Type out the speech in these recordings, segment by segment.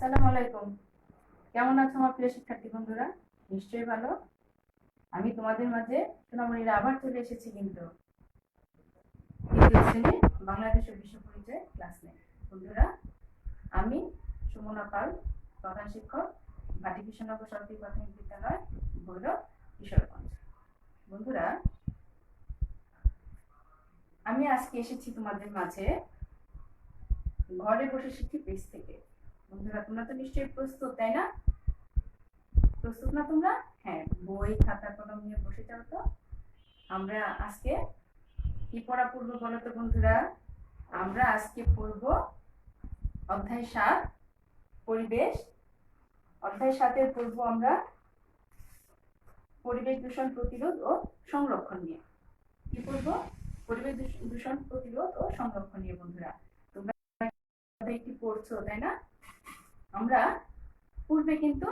আসসালামু আলাইকুম। কেমন আছো আমার প্রিয় শিক্ষার্থী বন্ধুরা? নিশ্চয়ই ভালো। আমি তোমাদের মাঝে সোনামণিরা আবার চলে এসেছি কিন্তু তৃতীয় শ্রেণী বাংলাদেশের বিশ্ব পরিচয় ক্লাস নিয়ে। বন্ধুরা, আমি সুমনা পাল, প্রধান শিক্ষক, ভাটি কৃষ্ণনগর সরকারি প্রাথমিক বিদ্যালয়, ভৈরব, কিশোরগঞ্জ। বন্ধুরা, আমি আজকে এসেছি তোমাদের মাঝে ঘরে বসে শিখি পেজ থেকে। বন্ধুরা, তোমরা তো নিশ্চয়ই প্রস্তুত, তাই না? প্রস্তুত না তোমরা? হ্যাঁ, বই খাতা কলম নিয়ে বসে যাও তো। আমরা আজকে কি পড়া পড়বো বলো তো বন্ধুরা? আমরা আজকে পড়বো অধ্যায় ৭ পরিবেশ। অধ্যায় ৭-এর পড়বো আমরা পরিবেশ দূষণ প্রতিরোধ ও সংরক্ষণ নিয়ে। কি পড়বো? পরিবেশ দূষণ প্রতিরোধ ও সংরক্ষণ নিয়ে। বন্ধুরা, তোমরা কি পড়ছো, তাই না? আমরা পূর্বে কিন্তু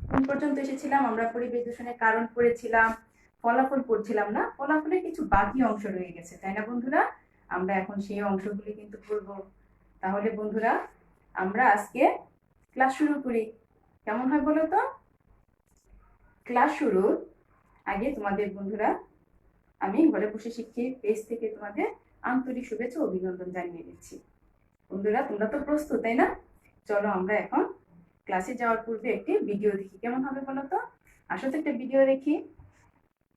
কোন পর্যন্ত এসেছিলাম? আমরা পরিবেশ দূষণের কারণ পড়েছিলাম, ফলাফল পড়ছিলাম না? ফলাফলের কিছু বাকি অংশ রয়ে গেছে, তাই না বন্ধুরা? আমরা এখন সেই অংশগুলি কিন্তু পড়ব। তাহলে বন্ধুরা, আমরা আজকে ক্লাস শুরু করি। কেমন হয় বলো তো? ক্লাস শুরুর আগে তোমাদের বন্ধুরা আমি ঘরে বসে শিখি পেজ থেকে তোমাদের আন্তরিক শুভেচ্ছা অভিনন্দন জানিয়ে দিচ্ছি। বন্ধুরা, তোমরা তো প্রস্তুত, তাই না? চলো আমরা এখন ক্লাসে যাওয়ার পূর্বে একটি ভিডিও দেখি। কেমন হবে বলো তো? আসো তো একটা ভিডিও দেখি।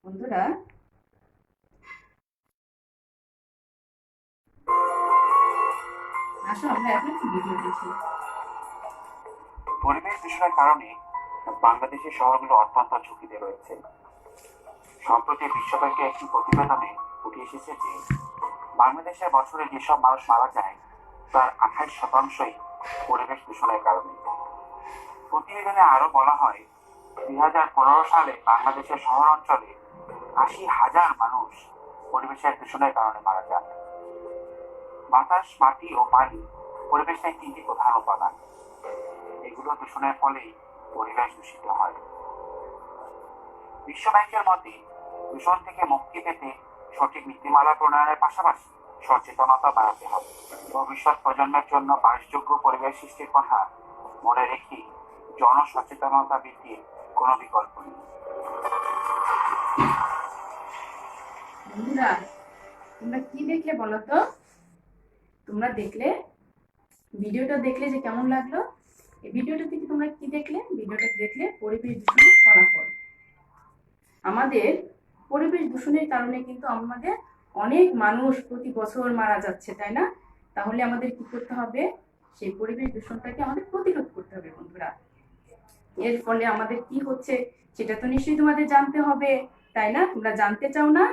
বন্ধুরা, আসো আমরা এখন ভিডিও দেখি। পরিবেশ দূষণের কারণে বাংলাদেশের শহরগুলো অত্যন্ত ঝুঁকিতে রয়েছে। সম্প্রতি বিশ্বব্যাংকে একটি প্রতিবেদনে উঠে এসেছে যে বাংলাদেশের বছরে যেসব মানুষ মারা যায় তার 28%ই পরিবেশ দূষণের কারণে। প্রতিবেদনে আরো বলা হয়, 2015 সালে বাংলাদেশের শহর অঞ্চলে 80,000 মানুষ পরিবেশের দূষণের কারণে মারা যান। বাতাস, মাটি ও পানি পরিবেশের 3টি প্রধান উপাদান। এগুলো দূষণের ফলেই পরিবেশ দূষিত হয়। বিশ্ব ব্যাংকের মতে দূষণ থেকে মুক্তি পেতে সঠিক নীতিমালা প্রণয়নের পাশাপাশি সচেতনতা বাড়াতে হবে। ভবিষ্যৎ প্রজন্মের জন্য বাসযোগ্য পরিবেশ সৃষ্টির কথা মনে রেখে জনসচেতনতা বৃদ্ধির কোনো বিকল্প নেই। বন্ধুরা, তোমরা কি দেখলে বলো তো? তোমরা দেখলে ভিডিওটা দেখলে যে কেমন লাগলো? এই ভিডিওটা থেকে তোমরা কি দেখলে? ভিডিওটা দেখলে পরিবেশ দূষণের ফলাফল। আমাদের পরিবেশ দূষণের কারণে কিন্তু আমাদের অনেক মানুষ প্রতি বছর মারা যাচ্ছে, তাই না? তাহলে আমাদের কি করতে হবে? সেই পরিবেশ দূষণটাকে আমাদের প্রতিরোধ করতে হবে বন্ধুরা। এর ফলে আমাদের কি হচ্ছে সেটা তো নিশ্চয়ই তোমাদের জানতে হবে, তাই না? তোমরা জানতে চাও না?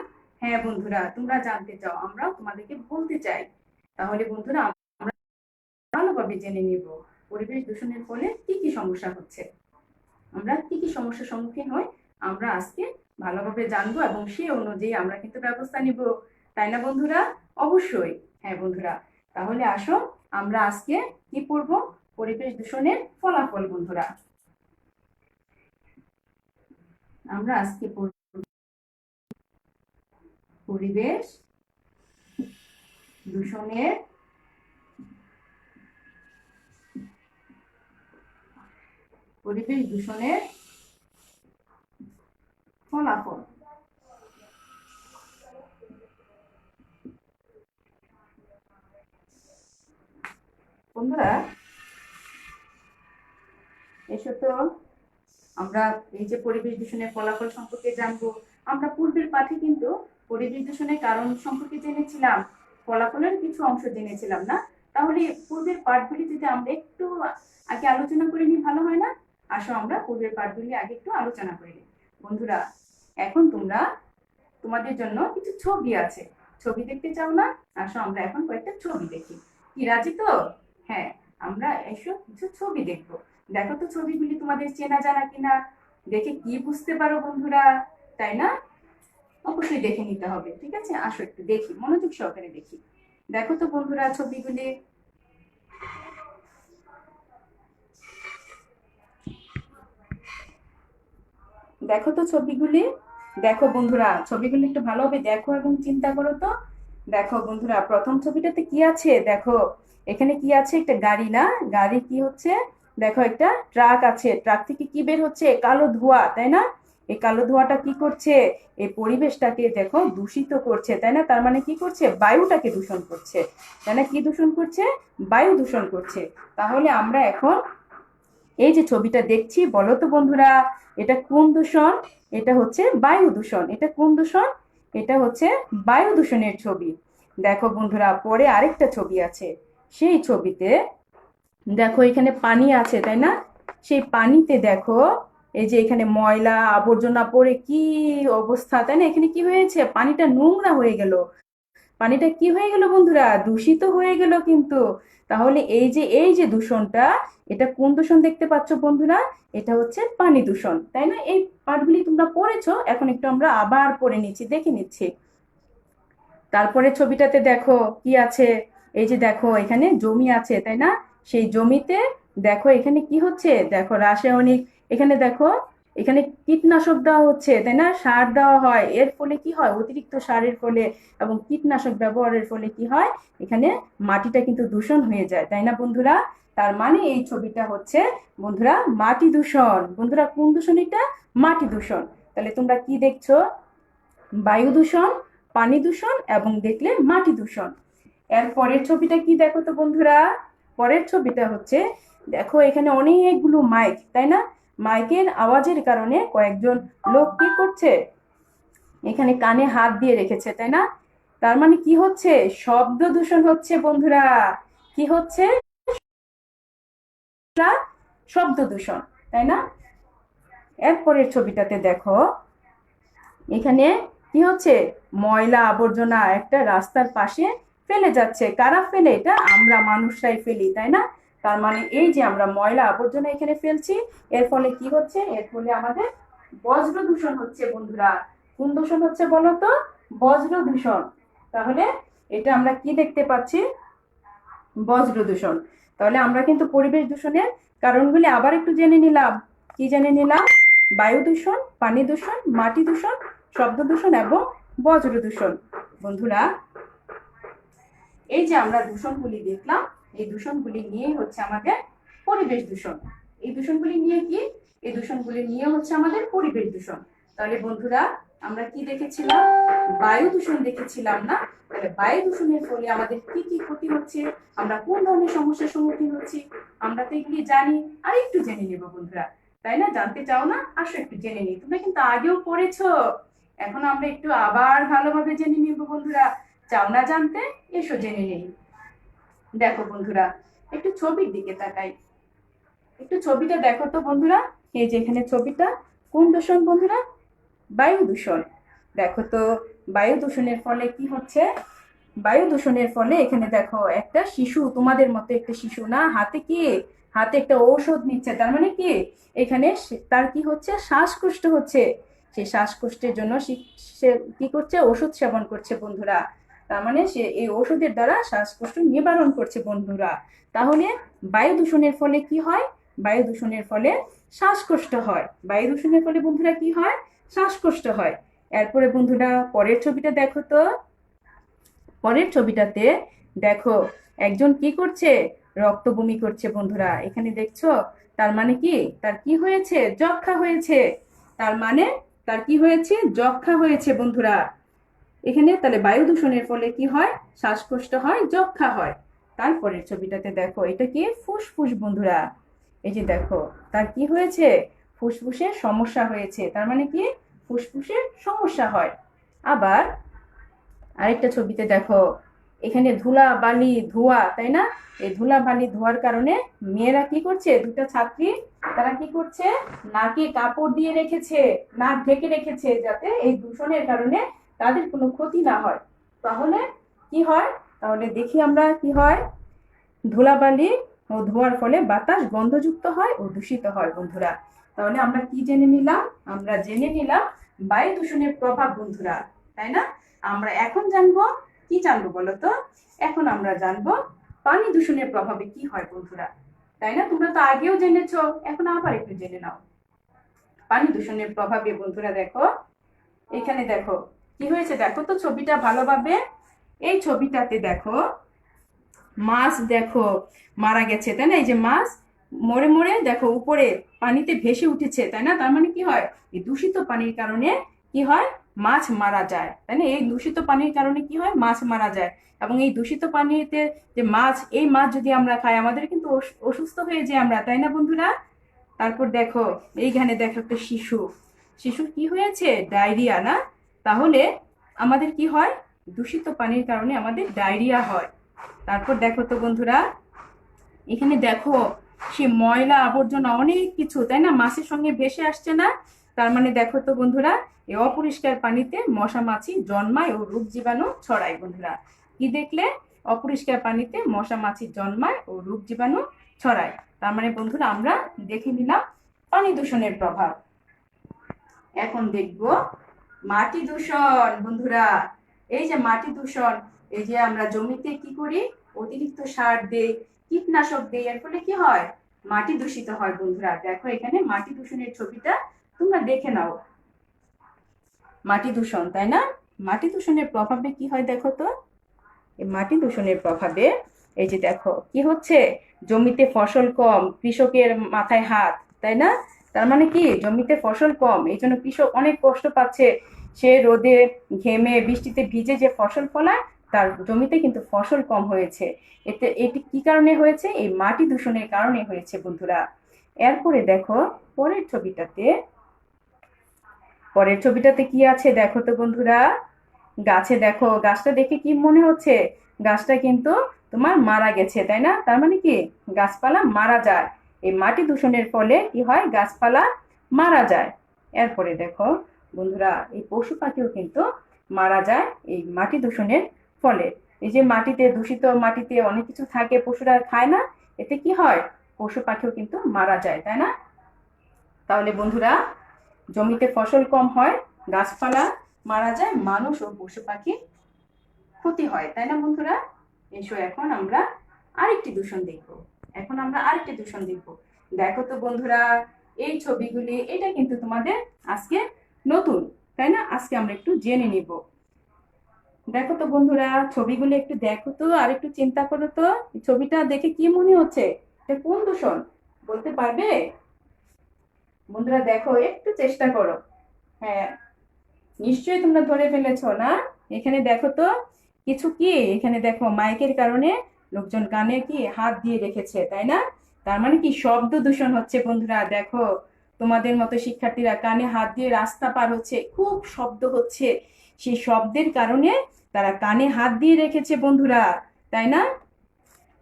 হ্যাঁ বন্ধুরা, তোমরা জানতে চাও, আমরাও তোমাদেরকে বলতে চাই। তাহলে বন্ধুরা, আমরা ভালোভাবে জেনে নিব পরিবেশ দূষণের ফলে কি কি সমস্যা হচ্ছে, আমরা কি কি সমস্যার সম্মুখীন হই, আমরা আজকে ভালোভাবে জানবো এবং সেই অনুযায়ী আমরা কিন্তু ব্যবস্থা নিব, তাই না বন্ধুরা? অবশ্যই। হ্যাঁ বন্ধুরা, তাহলে আসো আমরা আজকে কি পড়ব? পরিবেশ দূষণের ফলাফল। বন্ধুরা, আমরা আজকে পড়ব পরিবেশ দূষণের ফলাফল। বন্ধুরা, এসো তো আমরা এই যে পরিবেশ দূষণের ফলাফল সম্পর্কে জানবো। আমরা পূর্বের পাঠে কিন্তু পরিবেশ দূষণের কারণ সম্পর্কে জেনেছিলাম, ফলাফলের কিছু অংশ জেনেছিলাম না? তাহলে পূর্বের পাঠগুলি যদি আমরা একটু আগে আলোচনা করে নিই, ভালো হয় না? আসো আমরা পূর্বের পাঠগুলি আগে একটু আলোচনা করে নিই। বন্ধুরা, এখন তোমরা তোমাদের জন্য কিছু ছবি আছে, ছবি দেখতে চাও না? আসো আমরা এখন কয়েকটা ছবি দেখি। কি রাজি তো? হ্যাঁ, আমরা এসব কিছু ছবি দেখবো। দেখো তো ছবিগুলি তোমাদের চেনা জানা কিনা, দেখে কি বুঝতে পারো বন্ধুরা, তাই না? অবশ্যই দেখে নিতে হবে, ঠিক আছে? আসো একটু দেখি, মনোযোগ সহকারে দেখি। দেখো তো বন্ধুরা ছবিগুলি। দেখো তো ছবিগুলি। দেখো বন্ধুরা, ছবিগুলি একটু ভালোভাবে দেখো এবং চিন্তা করো তো। দেখো বন্ধুরা, প্রথম ছবিটাতে কি আছে? দেখো এখানে কি আছে? একটা গাড়ি, না? গাড়ি কি হচ্ছে? দেখো একটা ট্রাক আছে, ট্রাক থেকে কি বের হচ্ছে, কালো ধোঁয়া, তাই না? এই কালো ধোঁয়াটা কি করছে, এই পরিবেশটাকে দেখো দূষিত করছে, তাই না? তার মানে কি করছে, বায়ুটাকে দূষণ করছে, তাই না? কি দূষণ করছে, বায়ু দূষণ করছে। তাহলে আমরা এখন এই যে ছবিটা দেখছি, বলো তো বন্ধুরা, এটা কোন দূষণ? এটা হচ্ছে বায়ু দূষণ। এটা কোন দূষণ? এটা হচ্ছে বায়ু দূষণের ছবি। দেখো বন্ধুরা, পরে আরেকটা ছবি আছে, সেই ছবিতে দেখো এখানে পানি আছে, তাই না? সেই পানিতে দেখো এই যে এখানে ময়লা আবর্জনা পড়ে কি অবস্থা, তাই না? এখানে কি হয়েছে, পানিটা নোংরা হয়ে গেল। পানিটা কি হয়ে গেল বন্ধুরা, দূষিত হয়ে গেল কিন্তু। তাহলে এই যে দূষণটা, এটা কোন দূষণ দেখতে পাচ্ছ বন্ধুরা? এটা হচ্ছে পানি দূষণ, তাই না? এই পাঠগুলি তোমরা পড়েছো, এখন একটু আমরা আবার পড়ে নিচ্ছি, দেখে নিচ্ছি। তারপরে ছবিটাতে দেখো কি আছে, এই যে দেখো এখানে জমি আছে, তাই না? সেই জমিতে দেখো এখানে কি হচ্ছে, দেখো রাসায়নিক, এখানে দেখো এখানে কীটনাশক দেওয়া হচ্ছে, তাই না? সার দেওয়া হয়, এর ফলে কি হয়, অতিরিক্ত সারের ফলে এবং কীটনাশক ব্যবহারের ফলে কি হয়, এখানে মাটিটা কিন্তু দূষণ হয়ে যায়, তাই না বন্ধুরা? তার মানে এই ছবিটা হচ্ছে বন্ধুরা মাটি দূষণ। বন্ধুরা কোন দূষণ এটা, মাটি দূষণ। তাহলে তোমরা কি দেখছো, বায়ু দূষণ, পানি দূষণ এবং দেখলে মাটি দূষণ। এর পরের ছবিটা কি দেখো তো বন্ধুরা, পরের ছবিটা হচ্ছে দেখো এখানে অনেকগুলো মাইক, তাই না? মাইকের আওয়াজের কারণে কয়েকজন লোক কি করছে, এখানে কানে হাত দিয়ে রেখেছে, তাই না? তার মানে কি হচ্ছে, শব্দ দূষণ হচ্ছে বন্ধুরা। কি হচ্ছে, শব্দ দূষণ, তাই না? এরপরের ছবিটাতে দেখো এখানে কি হচ্ছে, ময়লা আবর্জনা একটা রাস্তার পাশে ফেলে যাচ্ছে। কারা ফেলে, এটা আমরা মানুষরাই ফেলি, তাই না? তার মানে এই যে আমরা ময়লা আবর্জনা এখানে ফেলছি, এর ফলে কি হচ্ছে, এর ফলে আমাদের বজ্র দূষণ হচ্ছে বন্ধুরা। কোন দূষণ হচ্ছে বলো তো, বজ্র দূষণ। তাহলে এটা আমরা কি দেখতে পাচ্ছি, বজ্র দূষণ। তাহলে আমরা কিন্তু পরিবেশ দূষণের কারণগুলি আবার একটু জেনে নিলাম। কি জেনে নিলাম, বায়ু দূষণ, পানি দূষণ, মাটি দূষণ, শব্দ দূষণ এবং বজ্র দূষণ। বন্ধুরা এই যে আমরা দূষণগুলি দেখলাম, এই দূষণগুলি নিয়ে হচ্ছে আমাদের পরিবেশ দূষণ। এই দূষণগুলি নিয়ে কি, এই দূষণগুলি নিয়ে হচ্ছে আমাদের পরিবেশ দূষণ। তাহলে বন্ধুরা আমরা কি দেখেছিলাম, বায়ু দূষণ দেখেছিলাম না? তাহলে বায়ু দূষণের ফলে আমাদের কি কি ক্ষতি হচ্ছে, আমরা কোন ধরনের সমস্যার সম্মুখীন হচ্ছি, আমরা তো এগুলি জানি, আর একটু জেনে নেব বন্ধুরা, তাই না? জানতে চাও না, আসো একটু জেনে নিই। তোমরা কিন্তু আগেও পড়েছো, এখন আমরা একটু আবার ভালোভাবে জেনে নিব বন্ধুরা। চাও না জানতে, এসো জেনে নেই। দেখো বন্ধুরা, একটু ছবির দিকে তাকাই, একটু ছবিটা দেখো তো বন্ধুরা। এই যে এখানে ছবিটা, কোন দূষণ বন্ধুরা, বায়ু দূষণ। দেখো তো বায়ু দূষণের ফলে কি হচ্ছে, বায়ু দূষণের ফলে এখানে দেখো একটা শিশু, তোমাদের মতো একটা শিশু না, হাতে কি, হাতে একটা ঔষধ নিচ্ছে। তার মানে কি, এখানে তার কি হচ্ছে, শ্বাসকষ্ট হচ্ছে। সেই শ্বাসকষ্টের জন্য সে কি করছে, ওষুধ সেবন করছে বন্ধুরা। তার মানে সে এই ওষুধের দ্বারা শ্বাসকষ্ট নিবারণ করছে বন্ধুরা। তাহলে বায়ু দূষণের ফলে কি হয়, বায়ু দূষণের ফলে শ্বাসকষ্ট হয়। বায়ু দূষণের ফলে বন্ধুরা কি হয়, শ্বাসকষ্ট হয়। এরপরে বন্ধুরা পরের ছবিটা দেখো তো, পরের ছবিটাতে দেখো একজন কি করছে, রক্ত বমি করছে বন্ধুরা। এখানে দেখছো, তার মানে কি, তার কি হয়েছে, যক্ষা হয়েছে। তার মানে তার কি হয়েছে, যক্ষা হয়েছে বন্ধুরা। এখানে তাহলে বায়ু দূষণের ফলে কি হয়, শ্বাসকষ্ট হয়, যক্ষা হয়। তারপরের ছবিটাতে দেখো, এটা কি, ফুসফুস বন্ধুরা। এই যে দেখো তার কি হয়েছে, ফুসফুসের সমস্যা হয়েছে। তার মানে কি, ফুসফুসের সমস্যা হয়। আবার আরেকটা ছবিতে দেখো, এখানে ধুলা বালি ধোঁয়া, তাই না? এই ধুলা বালি ধোয়ার কারণে মেয়েরা কি করছে, দুটো ছাত্রী, তারা কি করছে, নাকে কাপড় দিয়ে রেখেছে, নাক ঢেকে রেখেছে, যাতে এই দূষণের কারণে তাদের কোনো ক্ষতি না হয়। তাহলে কি হয়, তাহলে দেখি আমরা কি হয়, ধুলাবালি ও ধোঁয়ার ফলে বাতাস গন্ধযুক্ত হয় ও দূষিত হয় বন্ধুরা। তাহলে আমরা কি জেনে নিলাম, আমরা জেনে নিলাম বায়ু দূষণের প্রভাব বন্ধুরা, তাই না? আমরা এখন জানবো, কি জানবো বলো তো, এখন আমরা জানবো পানি দূষণের প্রভাবে কি হয় বন্ধুরা, তাই না? তোমরা তো আগেও জেনেছো, এখন আবার একটু জেনে নাও পানি দূষণের প্রভাবে বন্ধুরা। দেখো এখানে দেখো কি হয়েছে, দেখো তো ছবিটা ভালোভাবে। এই ছবিটাতে দেখো মাছ দেখো মারা গেছে, তাই না? এই যে মাছ মরে মরে দেখো উপরে পানিতে ভেসে উঠেছে, তাই না? তার মানে কি হয়, এই দূষিত পানির কারণে কি হয়, মাছ মারা যায়, তাই না? এই দূষিত পানির কারণে কি হয়, মাছ মারা যায়। এবং এই দূষিত পানিতে যে মাছ, এই মাছ যদি আমরা খাই আমাদের কিন্তু অসুস্থ হয়ে যাই আমরা, তাই না বন্ধুরা? তারপর দেখো এইখানে দেখো একটা শিশু, শিশুর কি হয়েছে, ডায়রিয়া, না? তাহলে আমাদের কি হয়, দূষিত পানির কারণে আমাদের ডায়রিয়া হয়। তারপর দেখো তো বন্ধুরা, এখানে দেখো সে ময়লা আবর্জনা অনেক কিছু, তাই না, মাছের সঙ্গে ভেসে আসছে না? তার মানে দেখো তো বন্ধুরা, এই অপরিষ্কার পানিতে মশা মাছি জন্মায় ও রোগ জীবাণু ছড়ায়। বন্ধুরা কি দেখলে, অপরিষ্কার পানিতে মশা মাছি জন্মায় ও রোগ জীবাণু ছড়ায়। তার মানে বন্ধুরা আমরা দেখে নিলাম পানি দূষণের প্রভাব। এখন দেখব মাটি দূষণ। বন্ধুরা এই যে মাটি দূষণ, এই যে আমরা জমিতে কি করি, অতিরিক্ত সার দেই, কীটনাশক দেই, এর ফলে কি হয়, মাটি দূষিত হয়। বন্ধুরা দেখো এখানে মাটি দূষণের ছবিটা তোমরা দেখে নাও। মাটি দূষণ, তাই না? মাটি দূষণের প্রভাবে কি হয় দেখো তো, এই মাটি দূষণের প্রভাবে এই যে দেখো কি হচ্ছে, জমিতে ফসল কম, কৃষকের মাথায় হাত, তাই না? তার মানে কি, জমিতে ফসল কম, এই জন্য কৃষক অনেক কষ্ট পাচ্ছে। সে রোদে ঘেমে বৃষ্টিতে ভিজে যে ফসল ফলায়, তার জমিতে কিন্তু ফসল কম হয়েছে। এটি কি কারণে হয়েছে, এই মাটি দূষণের কারণে হয়েছে বন্ধুরা। এরপরে দেখো পরের ছবিটাতে, পরের ছবিটাতে কি আছে দেখো তো বন্ধুরা, গাছে দেখো, গাছটা দেখে কি মনে হচ্ছে, গাছটা কিন্তু তোমার মারা গেছে, তাই না? তার মানে কি, গাছপালা মারা যায়, এই মাটি দূষণের ফলে কি হয়, গাছপালা মারা যায়। এরপরে দেখো বন্ধুরা, এই পশু পাখিও কিন্তু মারা যায় এই মাটি দূষণের ফলে। এই যে মাটিতে, দূষিত মাটিতে অনেক কিছু থাকে, পশুরা খায় না, এতে কি হয়, পশু পাখিও কিন্তু মারা যায়, তাই না? তাহলে বন্ধুরা জমিতে ফসল কম হয়, গাছপালা মারা যায়, মানুষ ও পশু পাখি ক্ষতি হয়, তাই না বন্ধুরা? এসো এখন আমরা আরেকটি দূষণ দেখব। এখন আমরা আরেকটি দূষণ দেখব। দেখো তো বন্ধুরা, এই ছবিগুলি, এটা কিন্তু তোমাদের আজকে নতুন, তাই না? আজকে আমরা একটু জেনে নিব। দেখো তো বন্ধুরা, ছবিগুলি একটু দেখো তো, আর একটু চিন্তা করো তো, ছবিটা দেখে কি মনে হচ্ছে, এটা কোন দূষণ বলতে পারবে? বন্ধুরা দেখো, একটু চেষ্টা করো। হ্যাঁ, নিশ্চয়ই তোমরা ধরে ফেলেছো না? এখানে দেখো তো কিছু কি, এখানে দেখো মাইকের কারণে লোকজন কানে কি হাত দিয়ে রেখেছে, তাই না? তার মানে কি, শব্দ দূষণ হচ্ছে বন্ধুরা। দেখো তোমাদের মতো শিক্ষার্থীরা কানে হাত দিয়ে রাস্তা পার হচ্ছে, খুব শব্দ হচ্ছে, সেই শব্দের কারণে তারা কানে হাত দিয়ে রেখেছে বন্ধুরা, তাই না?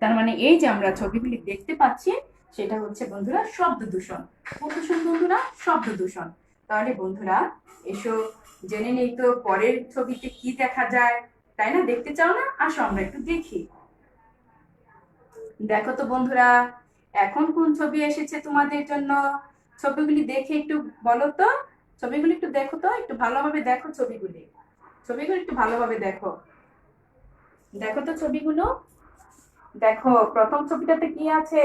তার মানে এই যে আমরা ছবিগুলি দেখতে পাচ্ছি, সেটা হচ্ছে বন্ধুরা শব্দ দূষণ। কোন দূষণ বন্ধুরা, শব্দ দূষণ। তাহলে বন্ধুরা এসো জেনে নেই তো পরের ছবিতে কি দেখা যায়, তাই না? দেখতে চাও না? আসো আমরা একটু দেখি। দেখো তো বন্ধুরা, এখন কোন ছবি এসেছে তোমাদের জন্য, ছবিগুলি দেখে একটু বলো তো, ছবিগুলি একটু দেখো তো, একটু ভালোভাবে দেখো ছবিগুলি, ছবিগুলি একটু ভালোভাবে দেখো। দেখো তো ছবিগুলো, দেখো প্রথম ছবিটাতে কি আছে,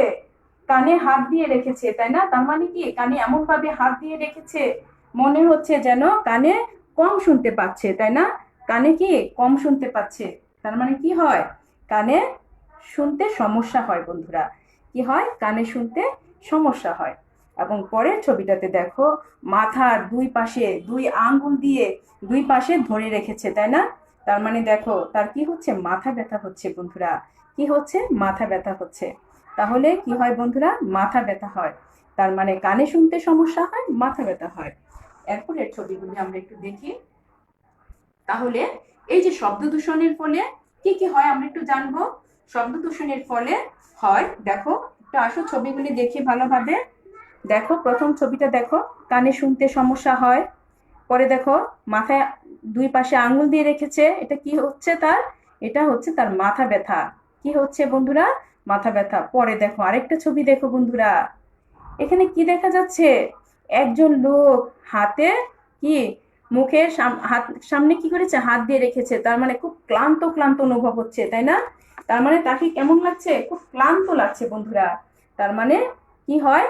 কানে হাত দিয়ে রেখেছে, তাই না? তার মানে কি, কানে এমন ভাবে হাত দিয়ে রেখেছে, মনে হচ্ছে যেন কানে কম শুনতে পাচ্ছে, তাই না? কানে কি কম শুনতে পাচ্ছে, তার মানে কি হয়, কানে শুনতে সমস্যা হয় বন্ধুরা। কি হয়, কানে শুনতে সমস্যা হয়। এবং পরের ছবিটাতে দেখো, মাথার দুই পাশে দুই আঙ্গুল দিয়ে দুই পাশে ধরে রেখেছে, তাই না? তার মানে দেখো তার কি হচ্ছে, মাথা ব্যথা হচ্ছে বন্ধুরা। কি হচ্ছে, মাথা ব্যথা হচ্ছে। তাহলে কি হয় বন্ধুরা, মাথা ব্যথা হয়। তার মানে কানে শুনতে সমস্যা হয়, মাথা ব্যথা হয়। এরপরের ছবিগুলি আমরা একটু দেখি। তাহলে এই যে শব্দ দূষণের ফলে কি কি হয় আমরা একটু জানবো। শব্দ দূষণের ফলে হয়, দেখো একটু আসো ছবিগুলি দেখি ভালোভাবে। দেখো প্রথম ছবিটা দেখো, কানে শুনতে সমস্যা হয়। পরে দেখো মাথায় দুই পাশে আঙ্গুল দিয়ে রেখেছে, এটা কি হচ্ছে তার, এটা হচ্ছে তার মাথা ব্যথা। কি হচ্ছে বন্ধুরা, মাথা ব্যথা। পরে দেখো আরেকটা ছবি দেখো বন্ধুরা, এখানে কি দেখা যাচ্ছে, একজন লোক হাতে কি, মুখের হাত সামনে কি করেছে, হাত দিয়ে রেখেছে, তার মানে খুব ক্লান্ত ক্লান্ত অনুভব হচ্ছে, তাই না? তার মানে তাকে কেমন লাগছে, খুব ক্লান্ত লাগছে বন্ধুরা। তার মানে কি হয়,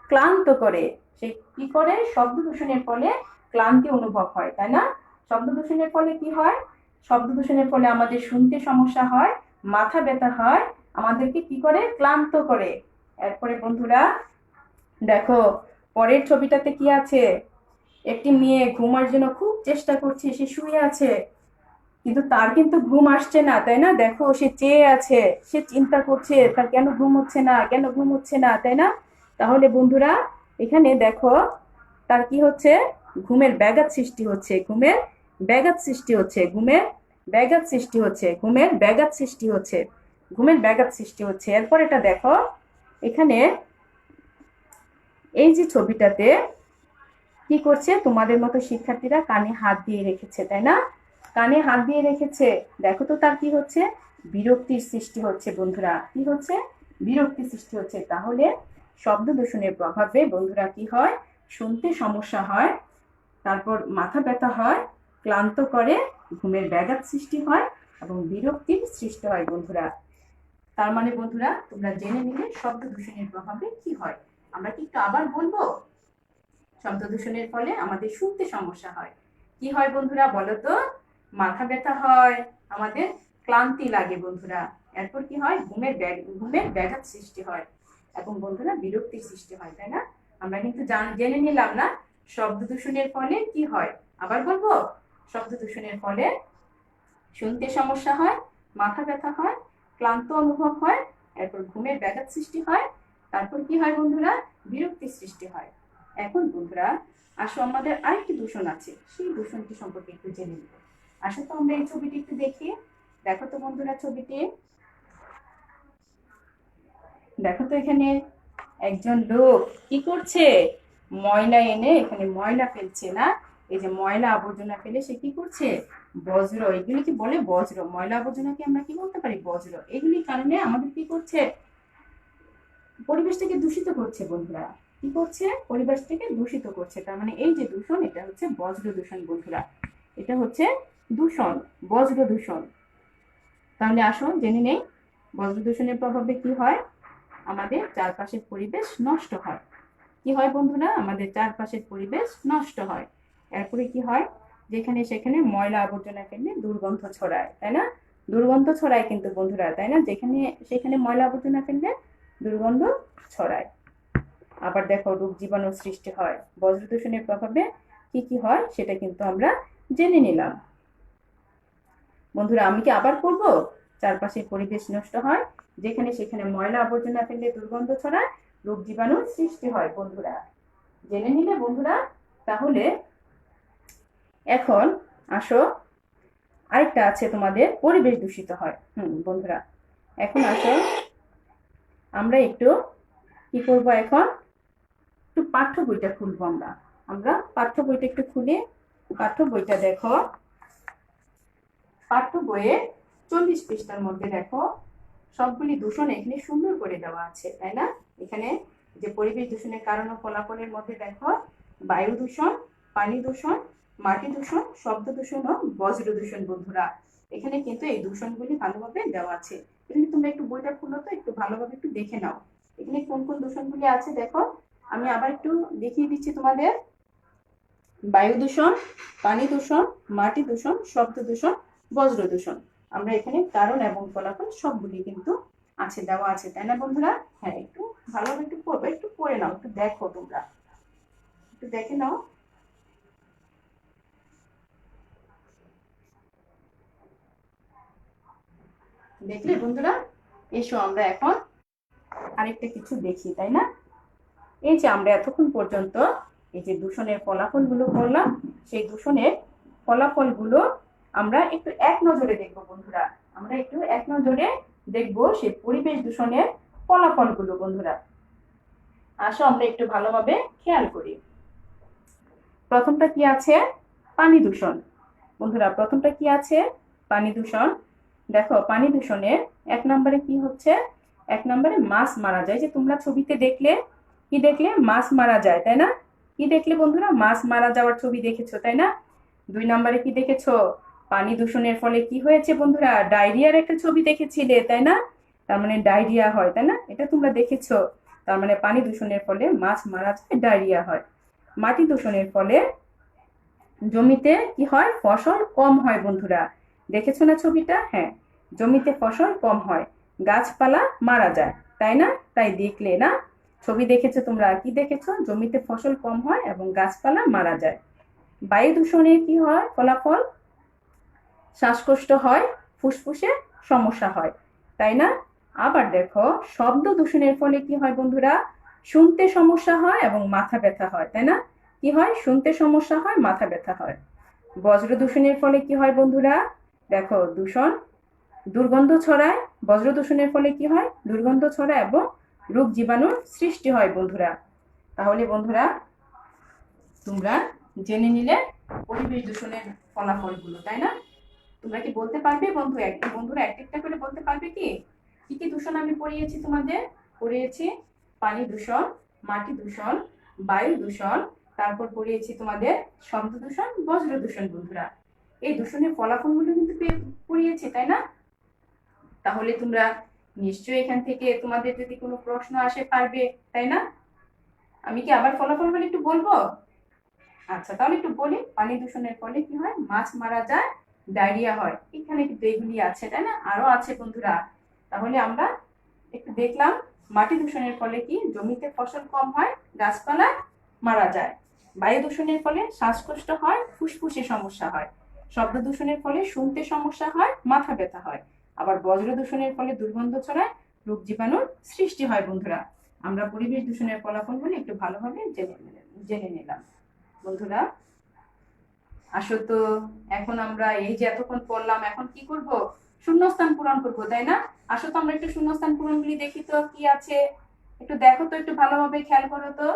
ক্লান্ত করে, সে কি করে, শব্দ দূষণের ফলে ক্লান্তি অনুভব হয়, তাই না? শব্দ দূষণের ফলে কি হয়, শব্দ দূষণের ফলে আমাদের শুনতে সমস্যা হয়, মাথা ব্যথা হয়, আমাদেরকে কি করে, ক্লান্ত করে। এরপরে বন্ধুরা দেখো পরের ছবিটাতে কি আছে, একটি মেয়ে ঘুমার জন্য খুব চেষ্টা করছে, সে শুয়ে আছে কিন্তু তার কিন্তু ঘুম আসছে না, তাই না? দেখো সে চেয়ে আছে, সে চিন্তা করছে তার কেন ঘুম হচ্ছে না, কেন ঘুম হচ্ছে না, তাই না? তাহলে বন্ধুরা এখানে দেখো তার কি হচ্ছে, ঘুমের ব্যাঘাত সৃষ্টি হচ্ছে, ঘুমের ব্যাঘাত সৃষ্টি হচ্ছে, ঘুমের ব্যাঘাত সৃষ্টি হচ্ছে, ঘুমের ব্যাঘাত সৃষ্টি হচ্ছে, ঘুমের ব্যাঘাত সৃষ্টি হচ্ছে। এরপর এটা দেখো এখানে এই যে ছবিটাতে কি করছে, তোমাদের মতো শিক্ষার্থীরা কানে হাত দিয়ে রেখেছে, তাই না? কানে হাত দিয়ে রেখেছে, দেখো তো তার কি হচ্ছে, বিরক্তির সৃষ্টি হচ্ছে বন্ধুরা, কি হচ্ছে, বিরক্তির সৃষ্টি হচ্ছে। তাহলে শব্দ দূষণের প্রভাবে বন্ধুরা কি হয়, শুনতে সমস্যা হয়, তারপর মাথা ব্যথা হয়, ক্লান্ত করে, ঘুমের ব্যাঘাত সৃষ্টি হয় এবং বিরক্তির সৃষ্টি হয় বন্ধুরা। তার মানে বন্ধুরা তোমরা জেনে নিলে শব্দ দূষণের প্রভাবে কি হয়। আমরা কি একটু আবার বলবো? শব্দ দূষণের ফলে আমাদের শুনতে সমস্যা হয়, কি হয় বন্ধুরা বলো তো? মাথা ব্যথা হয়, আমাদের ক্লান্তি লাগে বন্ধুরা, এরপর কি হয়, ঘুমের ব্যাঘাত সৃষ্টি হয় এবং বন্ধুরা বিরক্তির সৃষ্টি হয়, তাই না? আমরা কিন্তু জেনে নিলাম না শব্দ দূষণের ফলে কি হয়, আবার বলবো। শব্দ দূষণের ফলে শুনতে সমস্যা হয়, মাথা ব্যথা হয়, ক্লান্ত অনুভব হয়, এরপর ঘুমের ব্যাঘাত সৃষ্টি হয়, তারপর কি হয় বন্ধুরা, বিরক্তির সৃষ্টি হয়। এখন বন্ধুরা আসো আমাদের আরেকটি দূষণ আছে, সেই দূষণটি সম্পর্কে একটু জেনে নিব। আসো তো আমরা এই ছবিটি একটু দেখি। দেখো তো বন্ধুরা ছবিটি, দেখো তো এখানে একজন লোক কি করছে, ময়লা এনে এখানে ময়লা ফেলছে না, এই যে ময়লা আবর্জনা ফেলে সে কি করছে, বজ্র, এগুলি কি বলে বজ্র, ময়লা আবর্জনাকে আমরা কি বলতে পারি, বজ্র। এগুলির কারণে আমাদের কি করছে, পরিবেশটাকে দূষিত করছে বন্ধুরা, কি করছে, পরিবেশটাকে দূষিত করছে। তার মানে এই যে দূষণ, এটা হচ্ছে বজ্র দূষণ বন্ধুরা, এটা হচ্ছে দূষণ, বজ্র দূষণ। তাহলে আসো জেনে নেই বজ্র দূষণের প্রভাবে কি হয়, আমাদের চারপাশের পরিবেশ নষ্ট হয়। কি হয় বন্ধুরা, আমাদের চারপাশের পরিবেশ নষ্ট হয়। এরপরে কি হয়, যেখানে সেখানে ময়লা আবর্জনা ফেললে দুর্গন্ধ ছড়ায়, তাই না? দুর্গন্ধ ছড়ায় কিন্তু বন্ধুরা, তাই না? যেখানে সেখানে ময়লা আবর্জনা ফেললে দুর্গন্ধ ছড়ায়। আবার দেখো রোগ জীবাণুর সৃষ্টি হয়। বজ্র দূষণের প্রভাবে কি কি হয় সেটা কিন্তু আমরা জেনে নিলাম বন্ধুরা। আমি কি আবার করব, চারপাশের পরিবেশ নষ্ট হয়, যেখানে সেখানে ময়লা আবর্জনা ফেললে দুর্গন্ধ ছড়ায়, রোগ জীবাণুর সৃষ্টি হয় বন্ধুরা, জেনে নিলে বন্ধুরা। তাহলে এখন আসো আরেকটা আছে তোমাদের, পরিবেশ দূষিত হয়। বন্ধুরা এখন আসো আমরা একটু কি করব, এখন একটু পাঠ্য বইটা খুলবো আমরা। আমরা পাঠ্য বইটা একটু খুলে, পাঠ্য বইটা দেখো, পাঠ্য বইয়ে 40 পৃষ্ঠার মধ্যে দেখো সবগুলি দূষণ এখানে সুন্দর করে দেওয়া আছে, তাই না? এখানে যে পরিবেশ দূষণের কারণ ও ফলাফলের মধ্যে দেখো বায়ু দূষণ, পানি দূষণ, মাটি দূষণ, শব্দ দূষণ ও বজ্র দূষণ বন্ধুরা। এখানে কিন্তু এই দূষণগুলি ভালোভাবে দেওয়া আছে। এখানে তোমরা একটু বইটা খুলো তো, একটু ভালোভাবে একটু দেখে নাও এখানে কোন কোন দূষণগুলি আছে। দেখো আমি আবার একটু দেখিয়ে দিচ্ছি তোমাদের। বায়ু দূষণ, পানি দূষণ, মাটি দূষণ, শব্দ দূষণ, বজ্র দূষণ। আমরা এখানে কারণ এবং ফলাফল সবগুলি কিন্তু আছে, দেওয়া আছে, তাই না বন্ধুরা? হ্যাঁ একটু ভালোভাবে একটু পড়বে, একটু পড়ে নাও, একটু দেখো, তোমরা একটু দেখে নাও। দেখলে বন্ধুরা? এসো আমরা এখন আরেকটা কিছু দেখি, তাই না? এই যে আমরা এতক্ষণ পর্যন্ত এই যে দূষণের ফলাফলগুলো করলাম, সেই দূষণের ফলাফলগুলো আমরা একটু এক নজরে দেখবো বন্ধুরা। আমরা একটু এক নজরে দেখবো সেই পরিবেশ দূষণের ফলাফলগুলো বন্ধুরা। আসো আমরা একটু ভালোভাবে খেয়াল করি। প্রথমটা কি আছে, পানি দূষণ বন্ধুরা। প্রথমটা কি আছে, পানি দূষণ। দেখো পানি দূষণের এক নম্বরে কি হচ্ছে, এক নম্বরে মাছ মারা যায়। যে তোমরা ছবিতে দেখলে, কি দেখলে, মাছ মারা যায়, তাই না? কি দেখলে বন্ধুরা, মাছ মারা যাওয়ার ছবি দেখেছো, তাই না? দুই নম্বরে কি দেখেছো, পানি দূষণের ফলে কি হয়েছে বন্ধুরা, ডায়রিয়ার একটা ছবি দেখেছিলে, তাই না? তার মানে ডায়রিয়া হয়, তাই না? এটা তোমরা দেখেছো। তার মানে পানি দূষণের ফলে মাছ মারা যায়, ডায়রিয়া হয়। মাটি দূষণের ফলে জমিতে কি হয়, ফসল কম হয় বন্ধুরা। দেখেছো না ছবিটা? হ্যাঁ, জমিতে ফসল কম হয়, গাছপালা মারা যায়। তাই না? তাই দেখলে না, ছবি দেখেছো তোমরা, কি দেখেছো? জমিতে ফসল কম হয় এবং গাছপালা মারা যায়। বায়ু দূষণে কি হয় ফলাফল? শ্বাসকষ্ট হয়, ফুসফুসে সমস্যা হয়, তাই না? আবার দেখো, শব্দ দূষণের ফলে কি হয় বন্ধুরা? শুনতে সমস্যা হয় এবং মাথা ব্যথা হয়, তাই না? কি হয়? শুনতে সমস্যা হয়, মাথা ব্যথা হয়। বজ্র দূষণের ফলে কি হয় বন্ধুরা? দেখো, দুর্গন্ধ ছড়ায়। বজ্র দূষণের ফলে কি হয়? দুর্গন্ধ ছড়ায় এবং রোগ জীবাণুর সৃষ্টি হয় বন্ধুরা। তাহলে বন্ধুরা, তোমরা জেনে নিলে পরিবেশ দূষণের ফলাফলগুলো, তাই না? তোমরা কি বলতে পারবে বন্ধুরা এক একটা করে বলতে পারবে কি কি কি দূষণ আমি পড়িয়েছি তোমাদের? পড়িয়েছি পানি দূষণ, মাটি দূষণ, বায়ু দূষণ, তারপর পড়িয়েছি তোমাদের শব্দ দূষণ, বজ্র দূষণ বন্ধুরা। এই দূষণের ফলাফলগুলো কিন্তু পড়িয়েছি, তাই না? তাহলে তোমরা নিশ্চয়ই এখান থেকে তোমাদের যদি কোনো প্রশ্ন আসে পারবে, তাই না? আমি কি আবার ফলাফলগুলো একটু বলবো? আচ্ছা, তাহলে একটু বলি। পানি দূষণের ফলে কি হয়? মাছ মারা যায়, ডায়রিয়া হয়। এখানে কিন্তু এগুলি আছে, তাই না? আরো আছে বন্ধুরা। তাহলে আমরা একটু দেখলাম মাটি দূষণের ফলে কি? জমিতে ফসল কম হয়, গাছপালা মারা যায়। বায়ু দূষণের ফলে শ্বাসকষ্ট হয়, ফুসফুসে সমস্যা হয়। শব্দ দূষণের ফলে শুনতে সমস্যা হয়, মাথা ব্যথা হয়। আবার বজ্র দূষণের ফলে দুর্গন্ধ ছড়ায়, রোগ জীবাণুর সৃষ্টি হয় বন্ধুরা। আমরা পরিবেশ দূষণের ফলাফলগুলো একটু ভালোভাবে জেনে নিলাম বন্ধুরা। আসো তো, এখন আমরা এই যে এতক্ষণ পড়লাম, এখন কি করব? শূন্যস্থান পূরণ করব, তাই না? আসো তো আমরা একটু শূন্যস্থান পূরণগুলি দেখি তো কি আছে। একটু দেখো তো, একটু ভালোভাবে খেয়াল করো তো,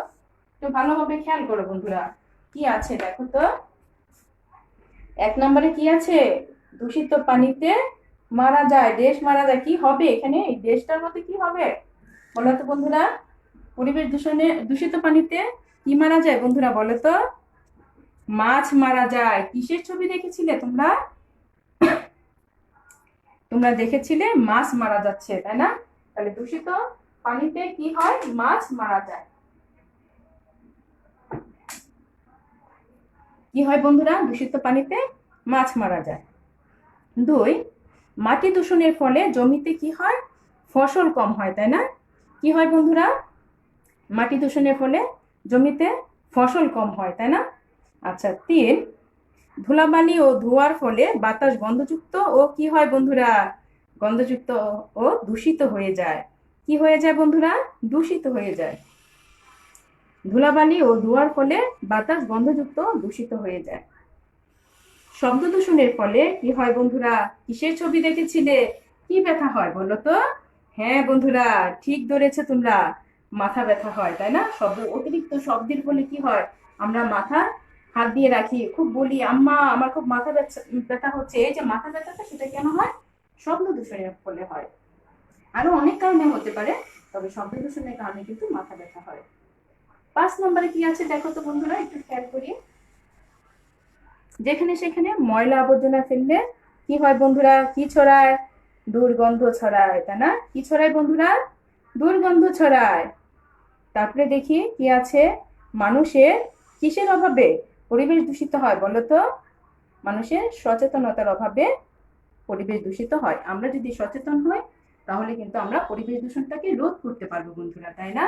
একটু ভালোভাবে খেয়াল করো বন্ধুরা, কি আছে দেখো তো। 1 নম্বরে কি আছে? দূষিত পানিতে মারা যায়, দেশ মারা যায়। কি হবে এখানে? এই দেশটার মধ্যে কি হবে বলো তো বন্ধুরা? পরিবেশ দূষিত পানিতে কি মারা যায় বন্ধুরা বলো তো? মাছ মারা যায়। কিসের ছবি দেখেছিলে তোমরা? তোমরা দেখেছিলে মাছ মারা যাচ্ছে, তাই না? তাহলে দূষিত পানিতে কি হয়? মাছ মারা যায়। কি হয় বন্ধুরা? দূষিত পানিতে মাছ মারা যায়। 2, মাটি দূষণের ফলে জমিতে কি হয়? ফসল কম হয়, তাই না? কি হয় বন্ধুরা? মাটি দূষণের ফলে জমিতে ফসল কম হয়, তাই না? আচ্ছা, 3, ধুলাবালি ও ধোঁয়ার ফলে বাতাস গন্ধযুক্ত ও কি হয় বন্ধুরা? গন্ধযুক্ত ও দূষিত হয়ে যায়। কি হয়ে যায় বন্ধুরা? দূষিত হয়ে যায়। ধুলাবালি ও ধোঁয়ার ফলে বাতাস গন্ধযুক্ত দূষিত হয়ে যায়। শব্দ দূষণের ফলে কি হয় বন্ধুরা? কিসের ছবি দেখেছিলে? কি ব্যথা হয় বলো তো? হ্যাঁ বন্ধুরা, ঠিক ধরেছো তোমরা, মাথা ব্যথা হয়, তাই না? অতিরিক্ত শব্দের ফলে কি হয়? আমরা মাথা হাত দিয়ে রাখি, খুব বলি আম্মা আমার খুব মাথা ব্যথা হচ্ছে। এই যে মাথা ব্যথাটা, সেটা কেন হয়? শব্দ দূষণের ফলে হয়। আরো অনেক কারণে হতে পারে, তবে শব্দ দূষণের কারণে কিন্তু মাথা ব্যথা হয়। 5 নম্বরে কি আছে দেখো তো বন্ধুরা, একটু খেয়াল করি। যেখানে সেখানে ময়লা আবর্জনা ফেললে কি হয় বন্ধুরা? কি ছড়ায়? দুর্গন্ধ ছড়ায়, তাই না? কি ছড়ায় বন্ধুরা? দুর্গন্ধ ছড়ায়। তারপরে দেখি কি আছে। মানুষের কিসের অভাবে পরিবেশ দূষিত হয় বলো তো? মানুষের সচেতনতার অভাবে পরিবেশ দূষিত হয়। আমরা যদি সচেতন হই, তাহলে কিন্তু আমরা পরিবেশ দূষণটাকে রোধ করতে পারবো বন্ধুরা, তাই না?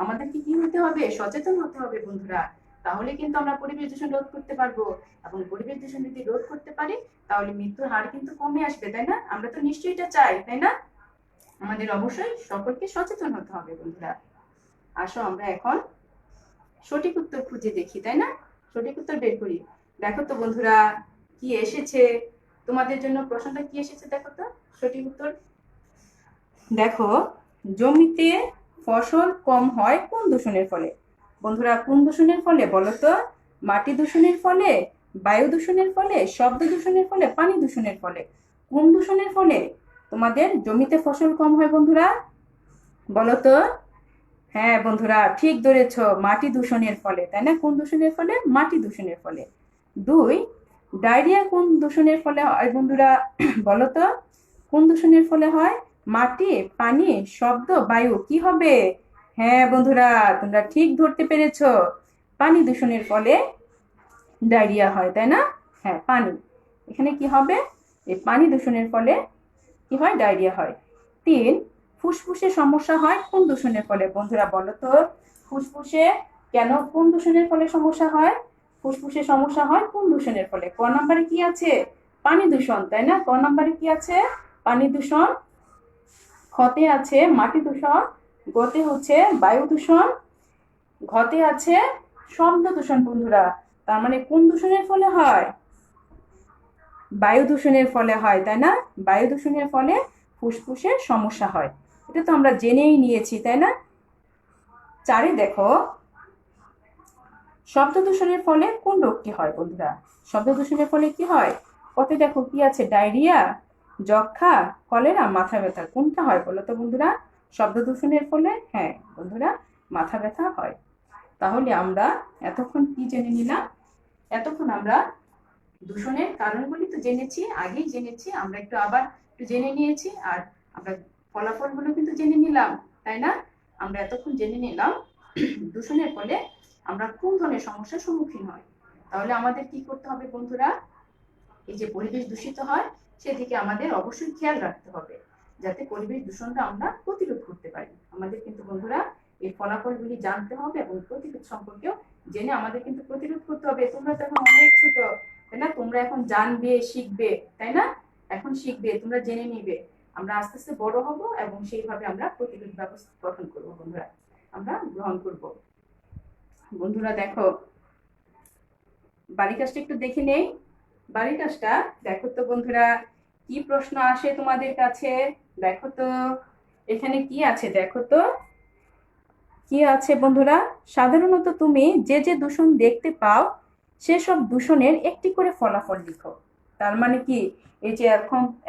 আমাদেরকে কি হতে হবে? সচেতন হতে হবে বন্ধুরা। তাহলে কিন্তু আমরা পরিবেশ দূষণ রোধ করতে পারবো। এবং পরিবেশ দূষণ যদি রোধ করতে পারি, তাহলে মৃত্যুর হার কিন্তু কমে আসবে, তাই না? আমরা তো নিশ্চয়ই এটা চাই, তাই না? আমাদের অবশ্যই সকলকে সচেতন হতে হবে বন্ধুরা। আসো আমরা এখন সঠিক উত্তর খুঁজে দেখি, তাই না? সঠিক উত্তর বের করি। দেখো তো বন্ধুরা, কি এসেছে তোমাদের জন্য? প্রশ্নটা কি এসেছে দেখো তো। সঠিক উত্তর দেখো, জমিতে ফসল কম হয় কোন দূষণের ফলে? বন্ধুরা, কোন দূষণের ফলে বলো তো? মাটি দূষণের ফলে, বায়ু দূষণের ফলে, শব্দ দূষণের ফলে, পানি দূষণের ফলে? কোন দূষণের ফলে তোমাদের জমিতে ফসল কম হয় বন্ধুরা বলো তো? হ্যাঁ বন্ধুরা, ঠিক ধরেছ, মাটি দূষণের ফলে, তাই না? কোন দূষণের ফলে? মাটি দূষণের ফলে। 2, ডায়রিয়া কোন দূষণের ফলে হয় বন্ধুরা বলো তো? কোন দূষণের ফলে হয়? মাটি, পানি, শব্দ, বায়ু। কি হবে? হ্যাঁ বন্ধুরা, তোমরা ঠিক ধরতে পেরেছো, পানি দূষণের ফলে ডায়রিয়া হয়, তাই না? হ্যাঁ, পানি। এখানে কি হবে? এই পানি দূষণের ফলে কি হয়? ডায়রিয়া হয়। 3, ফুসফুসে সমস্যা হয় কোন দূষণের ফলে? বন্ধুরা বলো তো, ফুসফুসে কেন কোন দূষণের ফলে সমস্যা হয়? ফুসফুসে সমস্যা হয় কোন দূষণের ফলে? ক নম্বরে কি আছে? পানি দূষণ, তাই না? ক নম্বরে কি আছে? পানি দূষণ। খতে আছে মাটি দূষণ। গতে হচ্ছে বায়ু দূষণ। ঘতে আছে শব্দ দূষণ। বন্ধুরা, তার মানে কোন দূষণের ফলে হয়? বায়ু দূষণের ফলে হয়, তাই না? বায়ু দূষণের ফলে ফুসফুসের সমস্যা হয়। এটা তো আমরা জেনেই নিয়েছি, তাই না? চারে দেখো, শব্দ দূষণের ফলে কোন রোগটি হয়? বন্ধুরা, শব্দ দূষণের ফলে কি হয়? কতে দেখো কি আছে? ডায়রিয়া, যক্ষা, কলেরা, মাথা ব্যথা। কোনটা হয় বলো তো বন্ধুরা? শব্দ দূষণের ফলে, হ্যাঁ বন্ধুরা, মাথা ব্যথা হয়। তাহলে আমরা এতক্ষণ কি জেনে নিলাম? এতক্ষণ আমরা দূষণের কারণগুলি তো জেনেছি, আগেই জেনেছি, আমরা আবার একটু জেনে নিয়েছি। আর আমরা ফলাফলগুলো কিন্তু জেনে নিলাম, তাই না? আমরা এতক্ষণ জেনে নিলাম দূষণের ফলে আমরা কোন ধরনের সমস্যার সম্মুখীন হই। তাহলে আমাদের কি করতে হবে বন্ধুরা? এই যে পরিবেশ দূষিত হয় সেদিকে আমাদের অবশ্যই খেয়াল রাখতে হবে, যাতে পরিবেশ দূষণটা আমরা প্রতিরোধ করতে পারি। আমাদের কিন্তু বন্ধুরা এই ফলাফলগুলি জানতে হবে এবং প্রতিরোধ সম্পর্কেও জেনে আমাদের কিন্তু প্রতিরোধ করতে হবে। তোমরা তো এখন অনেক ছোট, তাই না? তোমরা এখন জানবে, শিখবে, তাই না? এখন শিখবে, তোমরা জেনে নিবে। আমরা আস্তে আস্তে বড় হব এবং সেইভাবে আমরা প্রতিরোধ ব্যবস্থা গঠন করব বন্ধুরা, আমরা গ্রহণ করব। বন্ধুরা দেখো, বাড়ির কাজটা একটু দেখে নেই। বাড়ির কাজটা দেখো তো বন্ধুরা, কি প্রশ্ন আসে তোমাদের কাছে? দেখো তো এখানে কি আছে, দেখো তো কি আছে বন্ধুরা। সাধারণত তুমি যে যে দূষণ দেখতে পাও সেসব দূষণের একটি করে ফলাফল লিখো। তার মানে কি, এই যে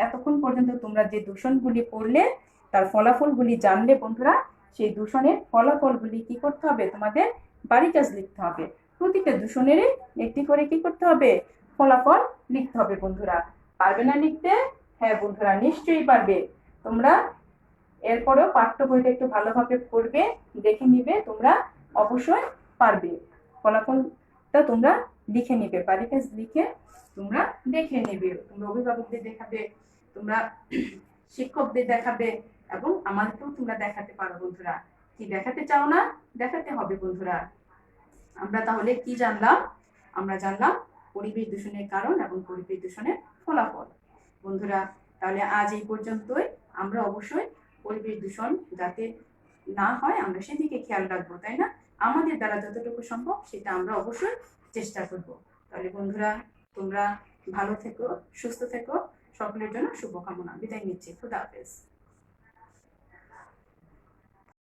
এতক্ষণ পর্যন্ত তোমরা যে দূষণগুলি পড়লে, তার ফলাফলগুলি জানলে বন্ধুরা, সেই দূষণের ফলাফলগুলি কি করতে হবে? তোমাদের বাড়ি কাজ লিখতে হবে। প্রতিটা দূষণেরই একটি করে কি করতে হবে? ফলাফল লিখতে হবে। বন্ধুরা পারবে না লিখতে? হ্যাঁ বন্ধুরা, নিশ্চয়ই পারবে। তোমরা এরপরেও পাঠ্য বইটা একটু ভালোভাবে পড়বে, দেখে নিবে, তোমরা অবশ্যই পারবে। ফলাফলটা তোমরা লিখে নিবে, বাড়ির কাজ লিখে তোমরা দেখে নেবে। তোমরা অভিভাবকদের দেখাবে, তোমরা শিক্ষকদের দেখাবে এবং আমাদেরকেও তোমরা দেখাতে পারো। বন্ধুরা কি দেখাতে চাও না? দেখাতে হবে বন্ধুরা। আমরা তাহলে কি জানলাম? আমরা জানলাম পরিবেশ দূষণের কারণ এবং পরিবেশ দূষণের ফলাফল। বন্ধুরা তাহলে আজ এই পর্যন্তই। আমরা অবশ্যই পরিবেশ দূষণ যাতে না হয় আমরা সেদিকে খেয়াল রাখবো, তাই না? আমাদের দ্বারা যতটুকু সম্ভব সেটা আমরা অবশ্যই চেষ্টা করব। তাহলে বন্ধুরা তোমরা ভালো থেকো, সুস্থ থেকো। সকলের জন্য শুভকামনা। বিদায় নিচ্ছি। খুদা হাফেজ।